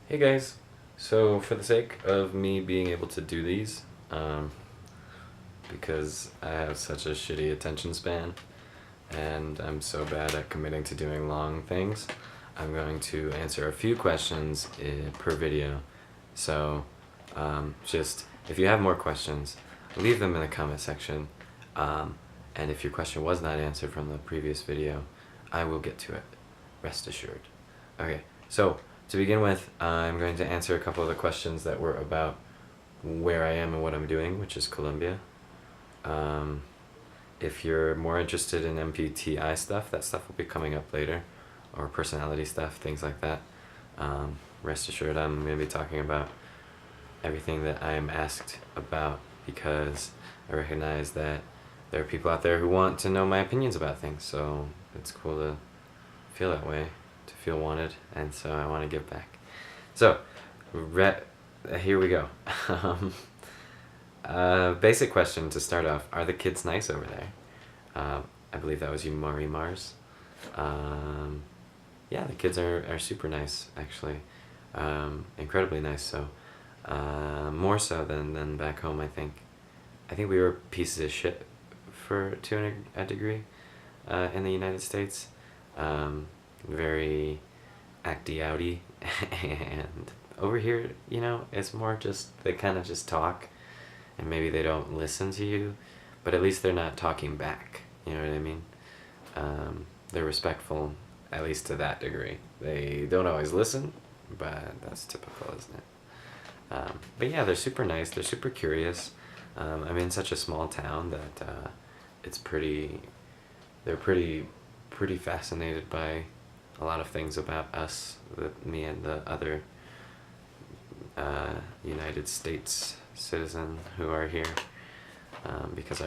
Hey guys, so for the sake of me being able to do these, because I have such a shitty attention span and I'm so bad at committing to doing long things, I'm going to answer a few questions per video. So just if you have more questions, leave them in the comment section. And if your question was not answered from the previous video, I will get to it. Rest assured. Okay, so to begin with, I'm going to answer a couple of the questions that were about where I am and what I'm doing, which is Colombia. If you're more interested in MBTI stuff, that stuff will be coming up later, or personality stuff, things like that. Rest assured, I'm going to be talking about everything that I am asked about because I recognize that there are people out there who want to know my opinions about things, so it's cool to feel that way, to feel wanted, and so I want to give back. So, here we go. Basic question to start off: are the kids nice over there? I believe that was you, Mari Mars. Yeah, the kids are super nice, actually. Incredibly nice, so. More so than back home, I think. I think we were pieces of shit to a degree in the United States. Very acty-outy, and over here, it's more just, they kind of just talk, and maybe they don't listen to you, but at least they're not talking back, you know what I mean? They're respectful, at least to that degree. They don't always listen, but that's typical, isn't it? But yeah, they're super nice, they're super curious. I'm in such a small town that they're pretty fascinated by a lot of things about us, me and the other United States citizen who are here, because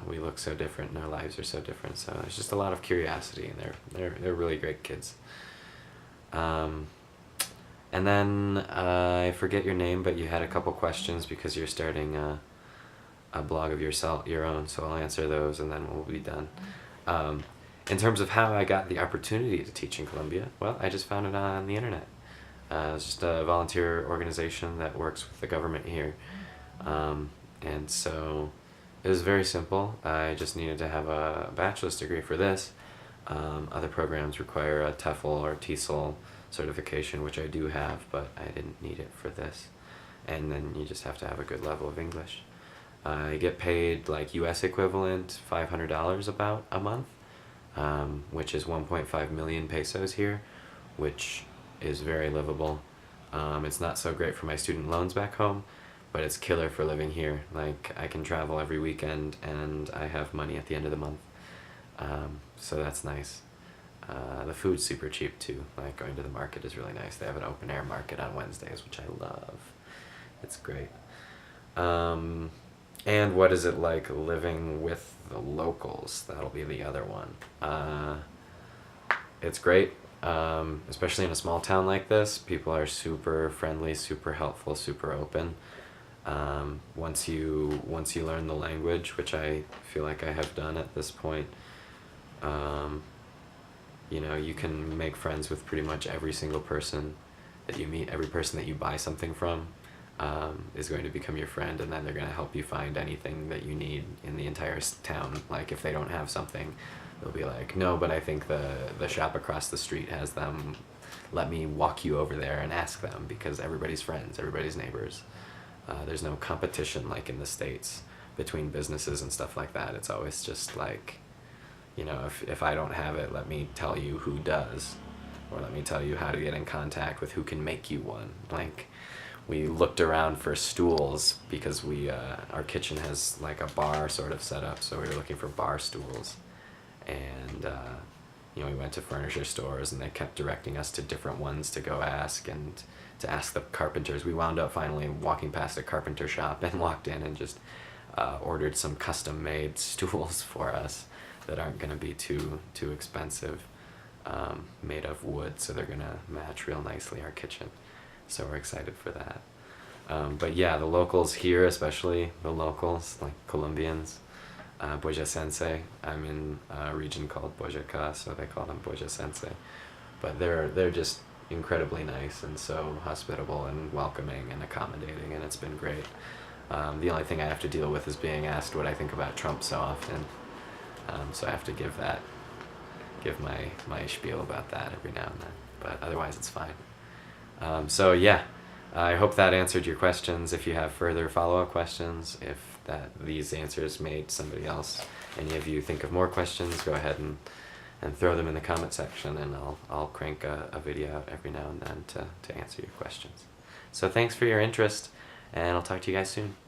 we look so different and our lives are so different. So there's just a lot of curiosity, and they're really great kids. And then I forget your name, but you had a couple questions because you're starting a blog of your own. So I'll answer those, and then we'll be done. In terms of how I got the opportunity to teach in Colombia, well, I just found it on the internet. It's just a volunteer organization that works with the government here. And so it was very simple. I just needed to have a bachelor's degree for this. Other programs require a TEFL or TESOL certification, which I do have, but I didn't need it for this. And then you just have to have a good level of English. I get paid like US equivalent $500 about a month, which is 1.5 million pesos here, which is very livable. It's not so great for my student loans back home, but it's killer for living here. Like, I can travel every weekend and I have money at the end of the month. So that's nice. The food's super cheap too. Like, going to the market is really nice. They have an open air market on Wednesdays, which I love. It's great. And what is it like living with the locals? That'll be the other one. It's great, especially in a small town like this. People are super friendly, super helpful, super open. Once you learn the language, which I feel like I have done at this point, you can make friends with pretty much every single person that you meet. Every person that you buy something from is going to become your friend, and then they're going to help you find anything that you need in the entire town. Like, if they don't have something, they'll be like, no, but I think the shop across the street has them. Let me walk you over there and ask them, because everybody's friends, everybody's neighbors. There's no competition like in the States between businesses and stuff like that. It's always just like, if I don't have it, let me tell you who does, or let me tell you how to get in contact with who can make you one. Like, we looked around for stools because our kitchen has like a bar sort of set up, so we were looking for bar stools, and we went to furniture stores and they kept directing us to different ones to go ask, and to ask the carpenters. We wound up finally walking past a carpenter shop and walked in and just ordered some custom made stools for us that aren't going to be too expensive, made of wood, so they're going to match real nicely our kitchen. So we're excited for that. But yeah, the locals here, especially the locals, like Colombians, Boyacense. I'm in a region called Boyacá, so they call them Boyacense. But they're just, incredibly nice and so hospitable and welcoming and accommodating, and it's been great. The only thing I have to deal with is being asked what I think about Trump so often, so I have to give my spiel about that every now and then, but otherwise it's fine. So yeah, I hope that answered your questions. If you have further follow-up questions, if these answers made somebody else, any of you think of more questions, go ahead and throw them in the comment section, and I'll crank a video out every now and then to answer your questions. So thanks for your interest, and I'll talk to you guys soon.